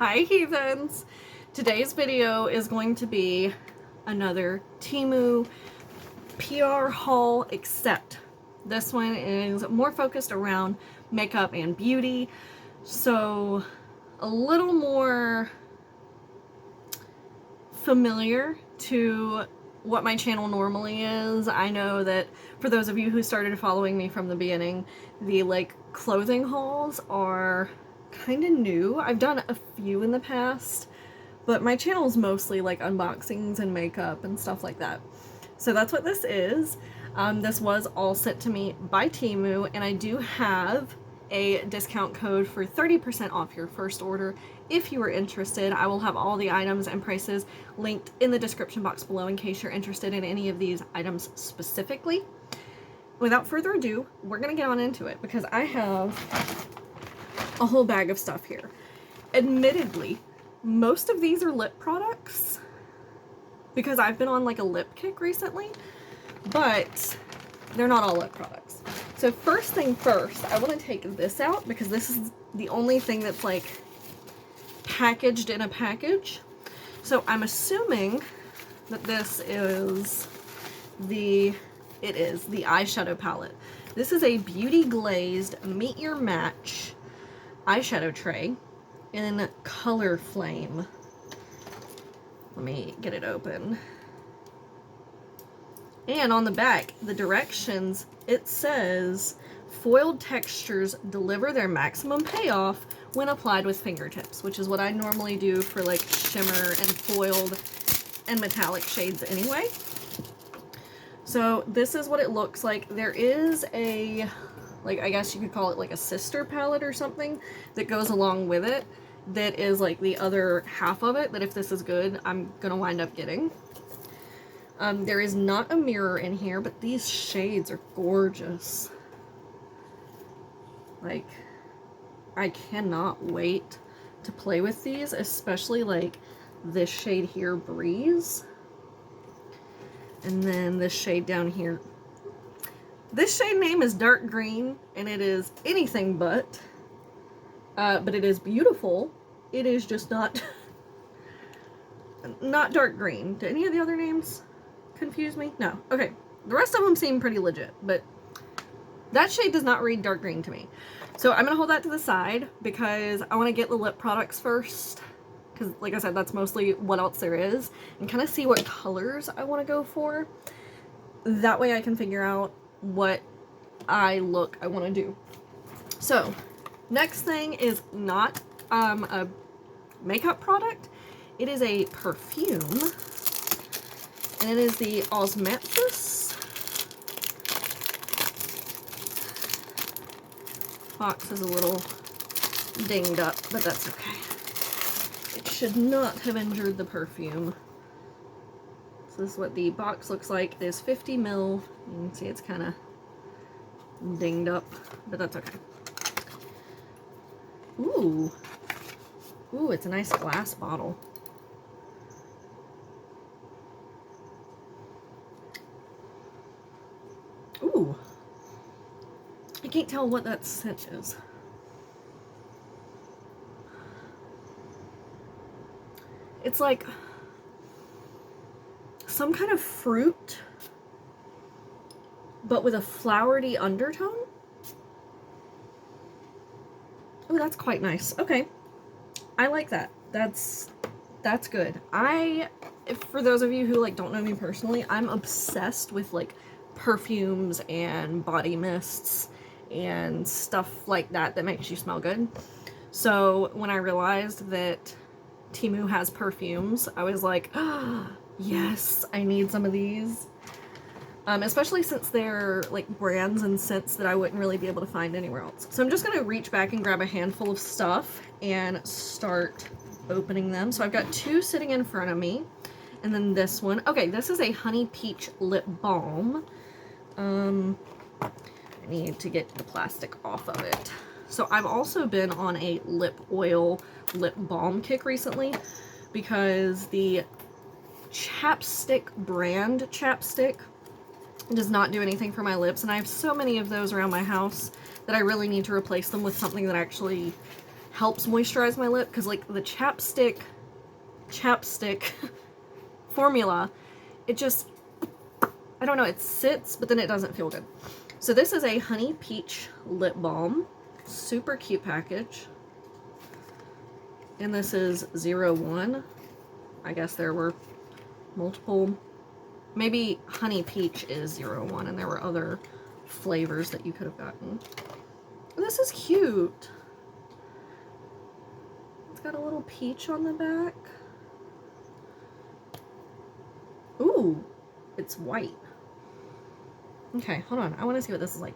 Hi heathens! Today's video is going to be another Temu PR haul, except this one is more focused around makeup and beauty, so a little more familiar to what my channel normally is. I know that for those of you who started following me from the beginning, the clothing hauls are kind of new. I've done a few in the past, but my channel is mostly like unboxings and makeup and stuff like that. So that's what this is. This was all sent to me by Temu, and I do have a discount code for 30% off your first order if you are interested. I will have all the items and prices linked in the description box below in case you're interested in any of these items specifically. Without further ado, we're gonna get on into it because I have a whole bag of stuff here. Admittedly, most of these are lip products because I've been on like a lip kick recently, but they're not all lip products. So first thing first, I want to take this out because this is the only thing that's like packaged in a package. So I'm assuming that this is the Eyeshadow Palette. This is a Beauty Glazed Meet Your Match eyeshadow tray in Color Flame. Let me get it open. And on the back, the directions, it says, foiled textures deliver their maximum payoff when applied with fingertips, which is what I normally do for like shimmer and foiled and metallic shades anyway. So this is what it looks like. There is a, I guess you could call it like a sister palette or something that goes along with it that is like the other half of it that if this is good, I'm gonna wind up getting. There is not a mirror in here, but these shades are gorgeous. Like, I cannot wait to play with these, especially like this shade here, Breeze. And then this shade down here. This shade name is Dark Green, and it is anything but it is beautiful. It is just not dark green. Do any of the other names confuse me? No. Okay. The rest of them seem pretty legit, but that shade does not read dark green to me. So I'm going to hold that to the side because I want to get the lip products first. Because, like I said, that's mostly what else there is. And kind of see what colors I want to go for. That way I can figure out what I want to do. So, next thing is not a makeup product. It is a perfume. And it is the Osmanthus. Box is a little dinged up, but that's okay. It should not have injured the perfume. So this is what the box looks like. It is 50 ml. You can see it's kind of dinged up, but that's okay. Ooh. Ooh, it's a nice glass bottle. Ooh. I can't tell what that scent is. It's like some kind of fruit, but with a flowery undertone. Oh, that's quite nice. Okay. I like that. That's good. For those of you who don't know me personally, I'm obsessed with perfumes and body mists and stuff like that that makes you smell good. So when I realized that Temu has perfumes, I was like, ah, yes, I need some of these. Especially since they're brands and scents that I wouldn't really be able to find anywhere else. So I'm just going to reach back and grab a handful of stuff and start opening them. So I've got two sitting in front of me. And then this one. Okay, this is a Honey Peach Lip Balm. I need to get the plastic off of it. So I've also been on a lip oil lip balm kick recently because the chapstick brand chapstick does not do anything for my lips, and I have so many of those around my house that I really need to replace them with something that actually helps moisturize my lip, because like the chapstick formula, it just, I don't know, it sits, but then it doesn't feel good. So this is a Honey Peach Lip Balm. Super cute package. And this is 01. I guess there were multiple, maybe Honey Peach is 01 and there were other flavors that you could have gotten. This is cute. It's got a little peach on the back. Ooh, it's white. Okay, hold on. I want to see what this is like.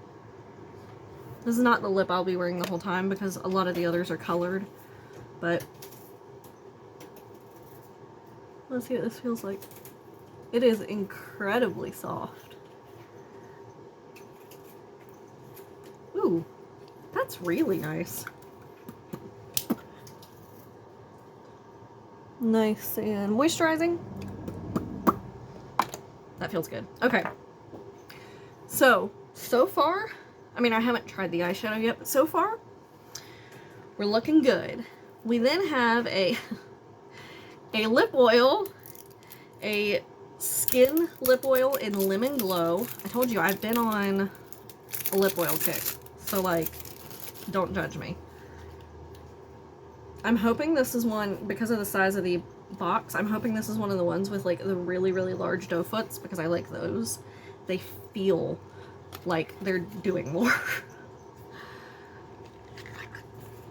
This is not the lip I'll be wearing the whole time because a lot of the others are colored, but let's see what this feels like. It is incredibly soft. Ooh, that's really nice. Nice and moisturizing. That feels good. Okay. So far, I mean, I haven't tried the eyeshadow yet, but so far, we're looking good. We then have a lip oil, a skin lip oil in Lemon Glow. I told you, I've been on a lip oil kick, so like, don't judge me. I'm hoping this is one, because of the size of the box, I'm hoping this is one of the ones with like the really, really large doe foots, because I like those. They feel like they're doing more.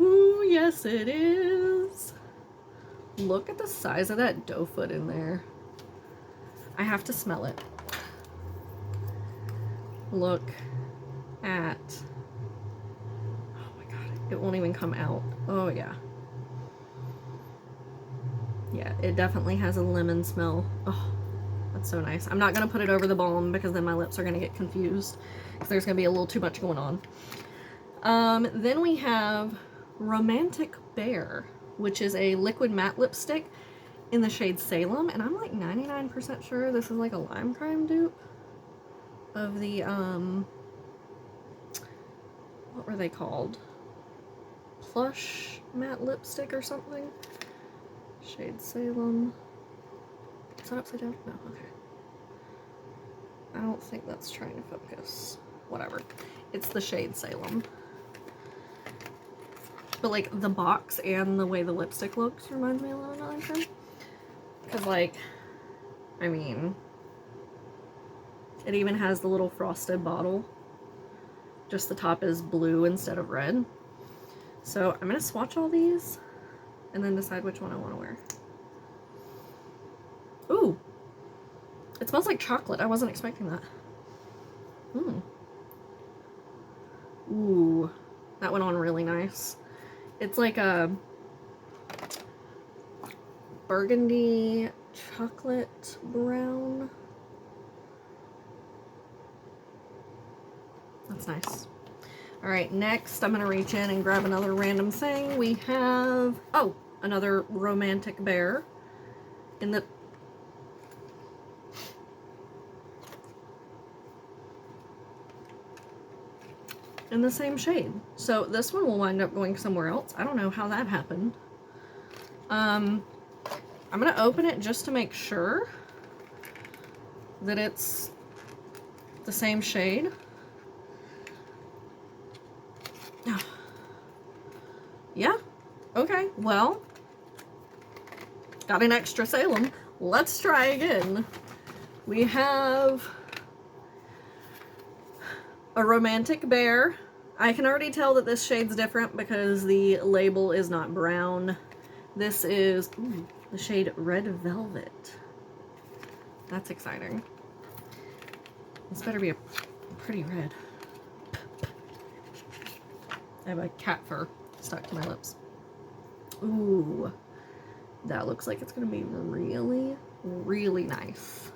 Ooh, yes it is. Look at the size of that doe foot in there. I have to smell it. Look at, oh my god, it won't even come out. Oh yeah. Yeah, it definitely has a lemon smell. Oh, that's so nice. I'm not going to put it over the balm because then my lips are going to get confused because there's going to be a little too much going on. Then we have Romantic Bear, which is a liquid matte lipstick in the shade Salem, and I'm like 99% sure this is like a Lime Crime dupe of the, what were they called? Plush matte lipstick or something? Shade Salem. Is that upside down? No, okay. I don't think that's trying to focus. Whatever. It's the shade Salem. But like the box and the way the lipstick looks reminds me a lot of Lime Crime. Because like, I mean, it even has the little frosted bottle. Just the top is blue instead of red. So I'm going to swatch all these and then decide which one I want to wear. Ooh, it smells like chocolate. I wasn't expecting that. Ooh, that went on really nice. It's like a burgundy chocolate brown. That's nice. All right, next I'm gonna reach in and grab another random thing. We have, oh, another Romantic Bear in the same shade. So this one will wind up going somewhere else. I don't know how that happened. I'm gonna open it just to make sure that it's the same shade. Yeah, okay, well, got an extra Salem. Let's try again. We have a Romantic Bear. I can already tell that this shade's different because the label is not brown. This is the shade Red Velvet. That's exciting. This better be a pretty red. I have a cat fur stuck to my lips. Ooh, that looks like it's gonna be really, really nice.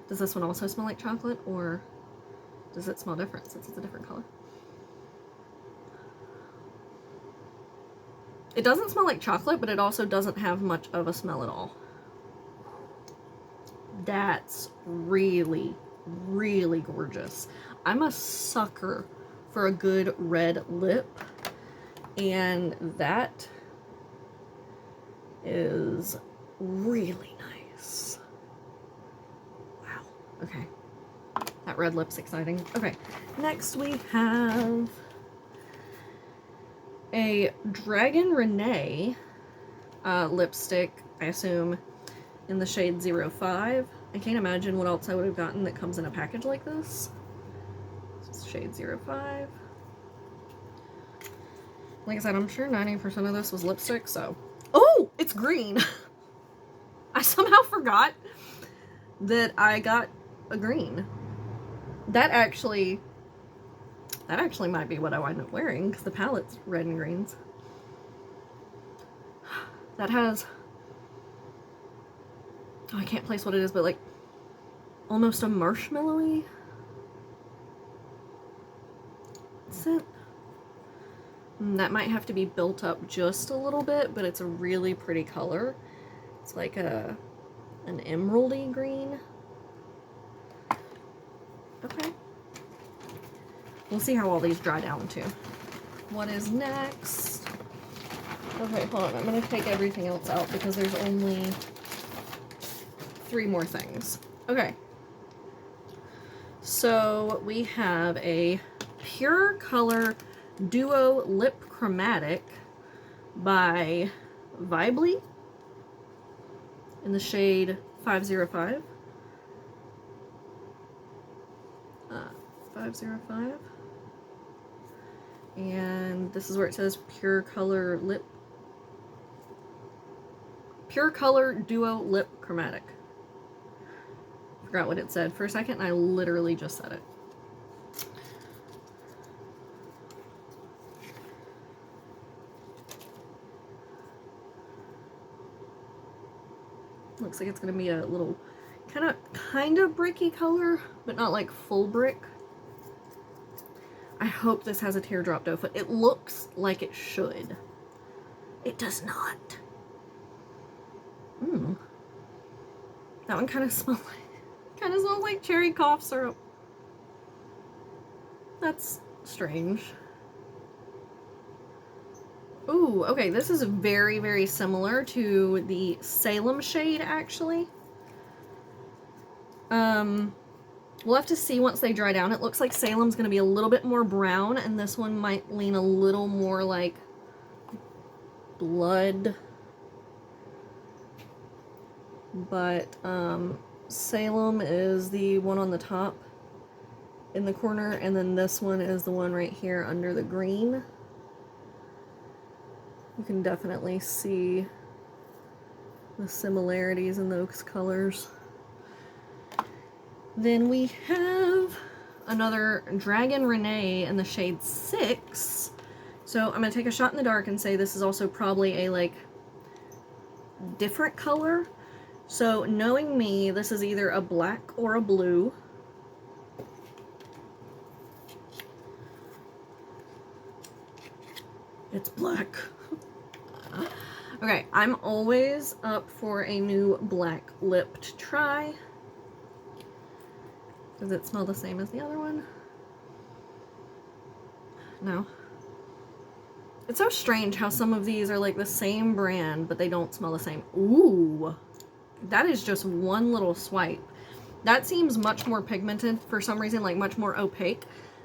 Does this one also smell like chocolate, or does it smell different since it's a different color? It doesn't smell like chocolate, but it also doesn't have much of a smell at all. That's really, really gorgeous. I'm a sucker for a good red lip. And that is really nice. Wow. Okay. That red lip's exciting. Okay. Next we have a Dragon Renee lipstick, I assume, in the shade 05. I can't imagine what else I would have gotten that comes in a package like this. This is shade 05. Like I said, I'm sure 90% of this was lipstick, so... Oh! It's green! I somehow forgot that I got a green. That actually might be what I wind up wearing, because the palette's red and greens. That has... Oh, I can't place what it is, but like, almost a marshmallowy scent. That might have to be built up just a little bit, but it's a really pretty color. It's like an emeraldy green. Okay. We'll see how all these dry down too. What is next? Okay, hold on. I'm going to take everything else out because there's only 3 more things. Okay. So we have a Pure Color Duo Lip Chromatic by Vibely in the shade 505. 505. And this is where it says Pure Color Duo Lip Chromatic. Forgot what it said for a second, and I literally just said it. Looks like it's gonna be a little kind of bricky color, but not like full brick. I hope this has a teardrop doe foot. It looks like it should. It does not. That one kind of smells like cherry cough syrup. That's strange. Ooh, okay, this is very, very similar to the Salem shade, actually. We'll have to see once they dry down. It looks like Salem's going to be a little bit more brown, and this one might lean a little more like blood. But, Salem is the one on the top in the corner, and then this one is the one right here under the green. You can definitely see the similarities in those colors. Then we have another Dragon Renee in the shade 6. So I'm going to take a shot in the dark and say this is also probably a like different color. So knowing me, this is either a black or a blue. It's black. Okay, I'm always up for a new black lip to try. Does it smell the same as the other one? No. It's so strange how some of these are like the same brand, but they don't smell the same. Ooh, that is just one little swipe. That seems much more pigmented for some reason, like much more opaque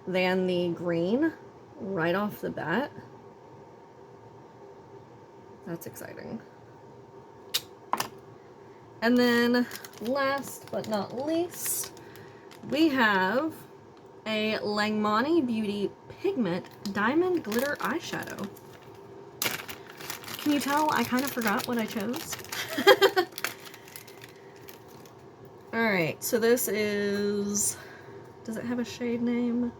than the green right off the bat. That's exciting. And then last but not least, we have a Langmani Beauty Pigment Diamond Glitter Eyeshadow. Can you tell I kind of forgot what I chose? Alright, so this is... Does it have a shade name?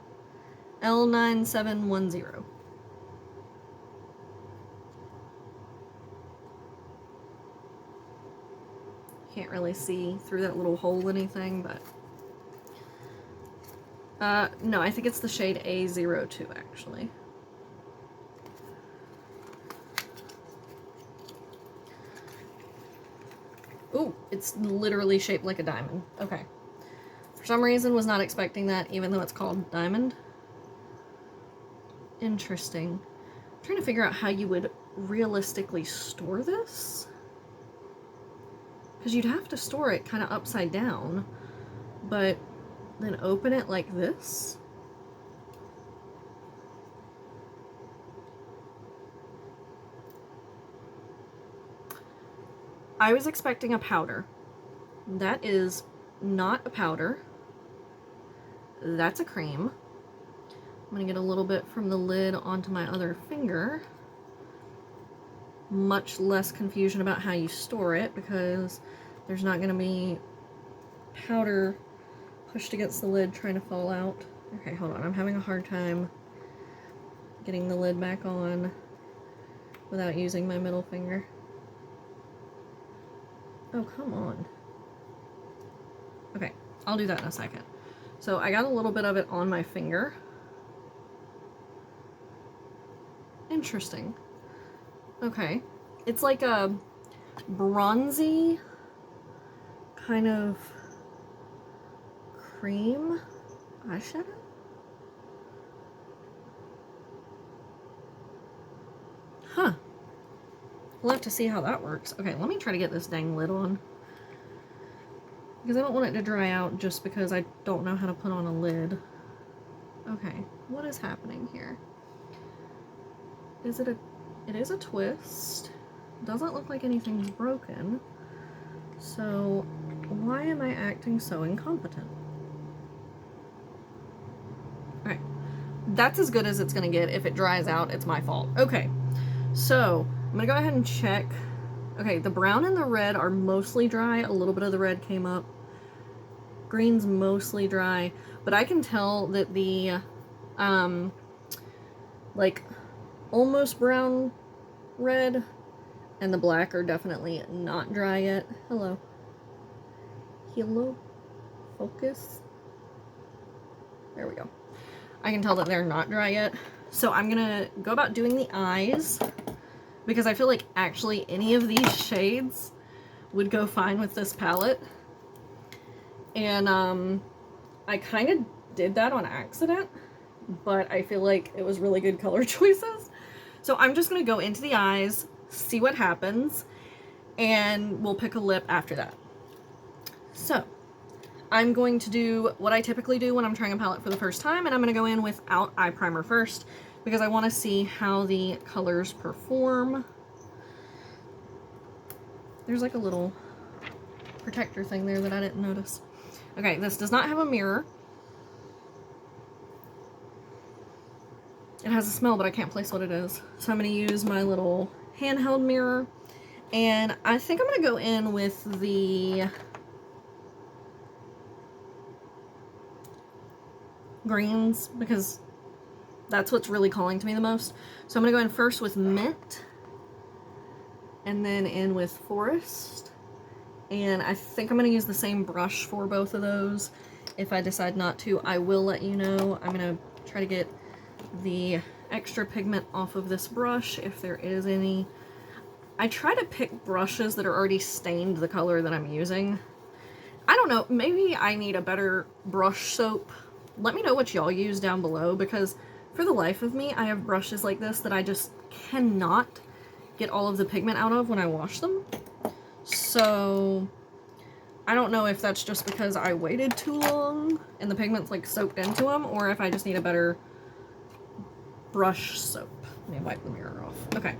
L9710. Can't really see through that little hole anything, but... no, I think it's the shade A02, actually. Ooh, it's literally shaped like a diamond. Okay. For some reason, was not expecting that, even though it's called diamond. Interesting. I'm trying to figure out how you would realistically store this. Because you'd have to store it kind of upside down, but then open it like this. I was expecting a powder. That is not a powder. That's a cream. I'm gonna get a little bit from the lid onto my other finger. Much less confusion about how you store it because there's not gonna be powder pushed against the lid trying to fall out. Okay, hold on. I'm having a hard time getting the lid back on without using my middle finger. Oh, come on. Okay, I'll do that in a second. So I got a little bit of it on my finger. Interesting. Okay. It's like a bronzy kind of cream eyeshadow. Huh. We'll have to see how that works. Okay, let me try to get this dang lid on. Because I don't want it to dry out just because I don't know how to put on a lid. Okay, what is happening here? Is it a... It is a twist. Doesn't look like anything's broken. So, why am I acting so incompetent? Okay, that's as good as it's gonna get. If it dries out, it's my fault. Okay, so I'm gonna go ahead and check. Okay, the brown and the red are mostly dry. A little bit of the red came up. Green's mostly dry, but I can tell that the like almost brown red and the black are definitely not dry yet. Hello. Hello. Focus. There we go. I can tell that they're not dry yet. So I'm gonna go about doing the eyes because I feel like actually any of these shades would go fine with this palette. And I kind of did that on accident, but I feel like it was really good color choices. So I'm just going to go into the eyes, see what happens, and we'll pick a lip after that. So I'm going to do what I typically do when I'm trying a palette for the first time, and I'm going to go in without eye primer first because I want to see how the colors perform. There's like a little protector thing there that I didn't notice. Okay, this does not have a mirror. It has a smell, but I can't place what it is. So I'm going to use my little handheld mirror. And I think I'm going to go in with the greens because that's what's really calling to me the most. So I'm going to go in first with Mint. And then in with Forest. And I think I'm going to use the same brush for both of those. If I decide not to, I will let you know. I'm going to try to get the extra pigment off of this brush if there is any. I try to pick brushes that are already stained the color that I'm using. I don't know, maybe I need a better brush soap. Let me know what y'all use down below because for the life of me, I have brushes like this that I just cannot get all of the pigment out of when I wash them. So I don't know if that's just because I waited too long and the pigment's like soaked into them, or if I just need a better brush soap. Let me wipe the mirror off. Okay,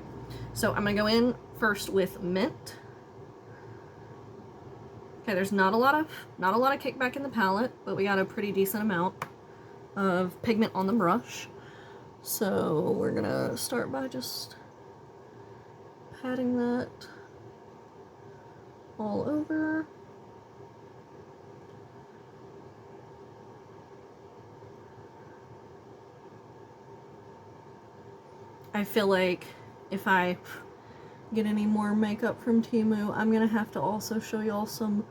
so I'm gonna go in first with Mint. Okay, there's not a lot of kickback in the palette, but we got a pretty decent amount of pigment on the brush. So we're gonna start by just patting that all over. I feel like if I get any more makeup from Temu, I'm gonna have to also show y'all some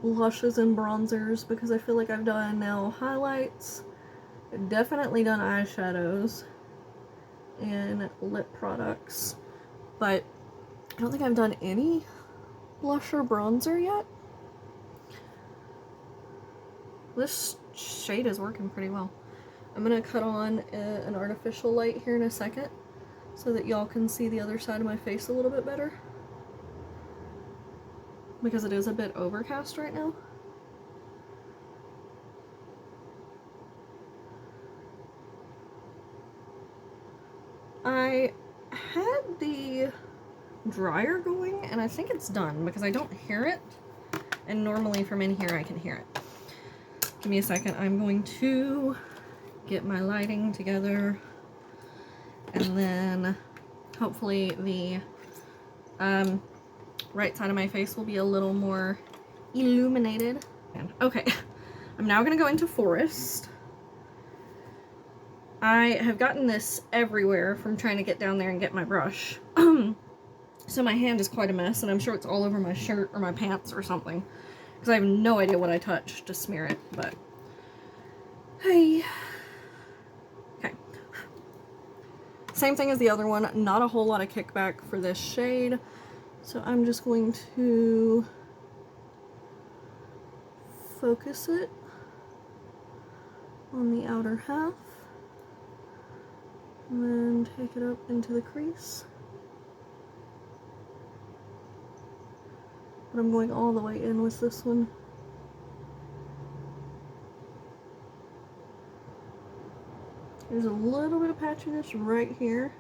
blushes and bronzers because I feel like I've done now highlights, definitely done eyeshadows and lip products, but I don't think I've done any blush or bronzer yet. This shade is working pretty well. I'm gonna cut on an artificial light here in a second so that y'all can see the other side of my face a little bit better, because it is a bit overcast right now. I had the dryer going and I think it's done because I don't hear it, and normally from in here I can hear it. Give me a second. I'm going to get my lighting together, and then hopefully the right side of my face will be a little more illuminated. Okay, I'm now going to go into Forest. I have gotten this everywhere from trying to get down there and get my brush. So my hand is quite a mess, and I'm sure it's all over my shirt or my pants or something, because I have no idea what I touched to smear it, but hey. Okay. Same thing as the other one, not a whole lot of kickback for this shade, so I'm just going to focus it on the outer half, and then take it up into the crease. But I'm going all the way in with this one. There's a little bit of patchiness right here.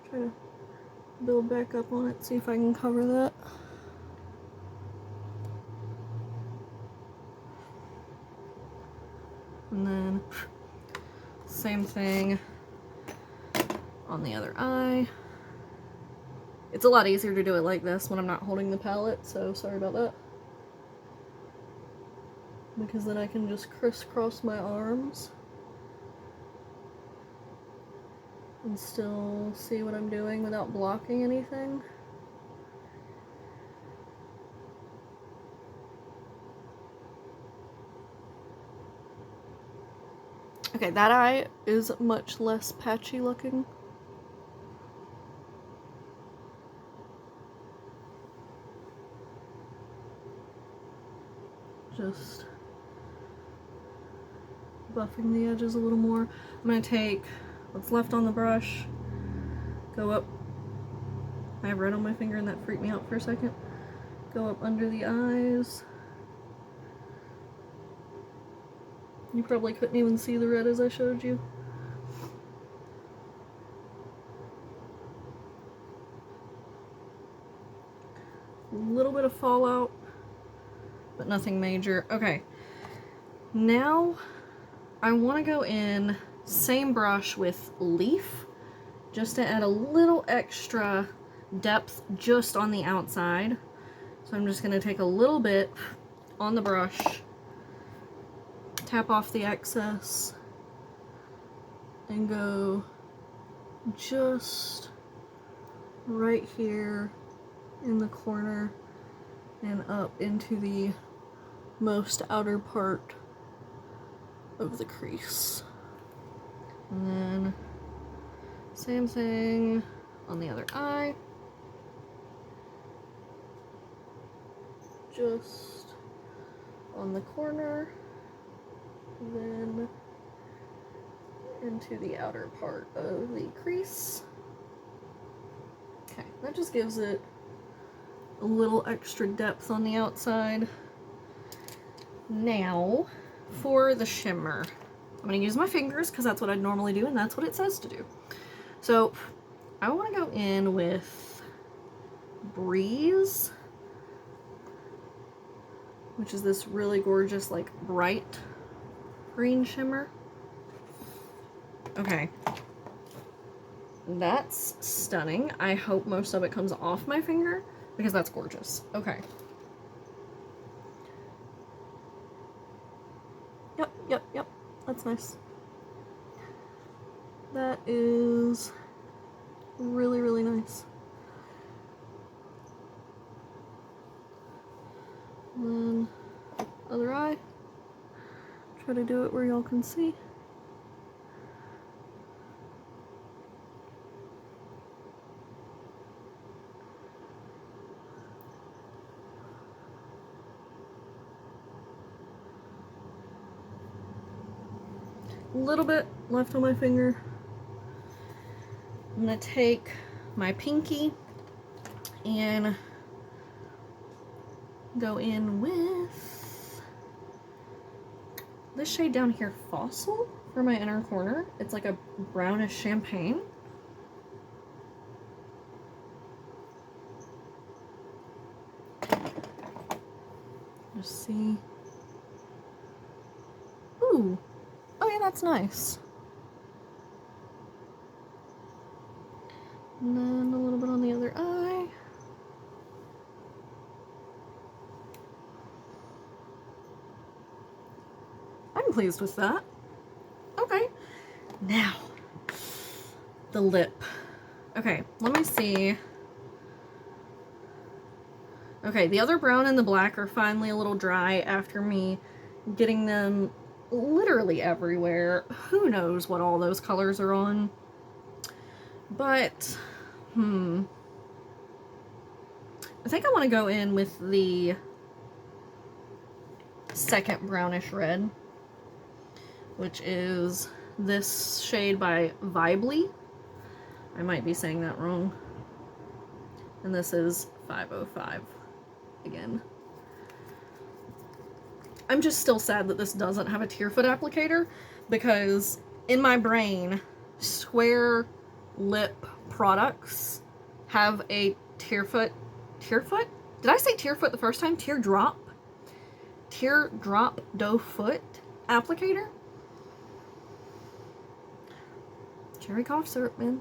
Try to build back up on it, see if I can cover that. And then same thing on the other eye. It's a lot easier to do it like this when I'm not holding the palette, so sorry about that. Because then I can just crisscross my arms and still see what I'm doing without blocking anything. Okay, that eye is much less patchy looking. Just buffing the edges a little more. I'm going to take what's left on the brush, go up. I have red on my finger and that freaked me out for a second. Go up under the eyes. You probably couldn't even see the red as I showed you. A little bit of fallout, but nothing major. Okay, now I want to go in same brush with Leaf, just to add a little extra depth just on the outside. So I'm just going to take a little bit on the brush, tap off the excess, and go just right here in the corner and up into the most outer part of the crease. And then same thing on the other eye. Just on the corner, and then into the outer part of the crease. Okay, that just gives it a little extra depth on the outside. Now, for the shimmer, I'm going to use my fingers because that's what I normally do and that's what it says to do. So, I want to go in with Breeze, which is this really gorgeous, like, bright green shimmer. Okay. That's stunning. I hope most of it comes off my finger because that's gorgeous. Okay. Yep. That's nice. That is really, really nice. And then other eye. Try to do it where y'all can see. A little bit left on my finger. I'm going to take my pinky and go in with this shade down here, Fossil, for my inner corner. It's like a brownish champagne. Just see. Ooh. Oh yeah, that's nice. And then a little bit on the other eye. I'm pleased with that. Okay. Now, the lip. Okay, let me see. Okay, the other brown and the black are finally a little dry after me getting them literally everywhere. Who knows what all those colors are on. But, I think I want to go in with the second brownish red, which is this shade by Vibely. I might be saying that wrong. And this is 505 again. I'm just still sad that this doesn't have a tear foot applicator, because in my brain, square lip products have a tearfoot? Did I say tearfoot the first time? Teardrop doe foot applicator? Cherry cough syrup, man.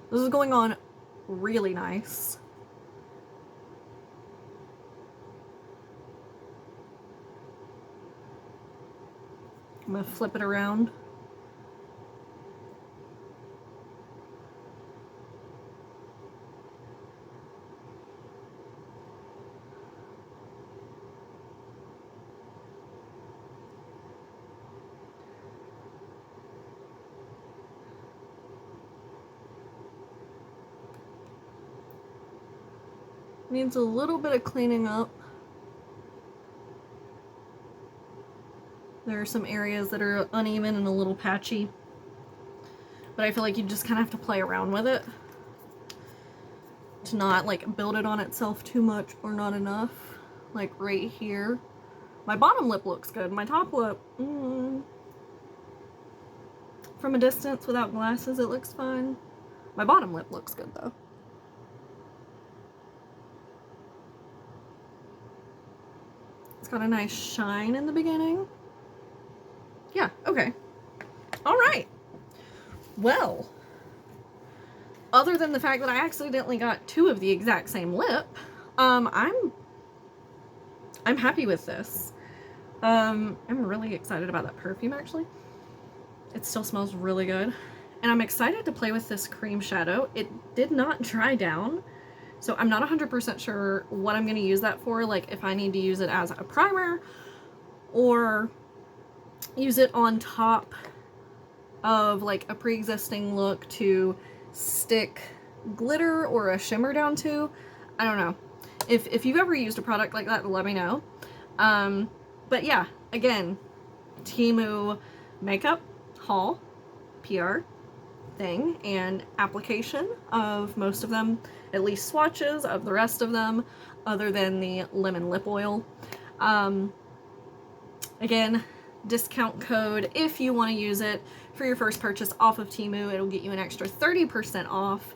This is going on really nice. I'm gonna flip it around. Needs a little bit of cleaning up. There are some areas that are uneven and a little patchy, but I feel like you just kind of have to play around with it to not like build it on itself too much or not enough. Like right here. My bottom lip looks good. My top lip, from a distance without glasses, it looks fine. My bottom lip looks good though. It's got a nice shine in the beginning. Yeah, okay. All right. Well, other than the fact that I accidentally got two of the exact same lip, I'm happy with this. I'm really excited about that perfume, actually. It still smells really good. And I'm excited to play with this cream shadow. It did not dry down, so I'm not 100% sure what I'm going to use that for, like if I need to use it as a primer or use it on top of like a pre-existing look to stick glitter or a shimmer down to. I don't know. If you've ever used a product like that, let me know. But yeah, again, Temu makeup haul, PR thing, and application of most of them, at least swatches of the rest of them, other than the lemon lip oil. Again, discount code if you want to use it for your first purchase off of Temu. It'll get you an extra 30% off,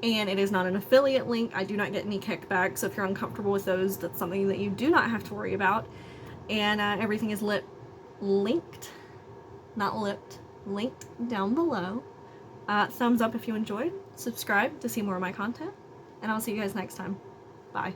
and it is not an affiliate link. I do not get any kickback, so if you're uncomfortable with those, that's something that you do not have to worry about. And everything is linked down below. Thumbs up if you enjoyed, subscribe to see more of my content, and I'll see you guys next time. Bye.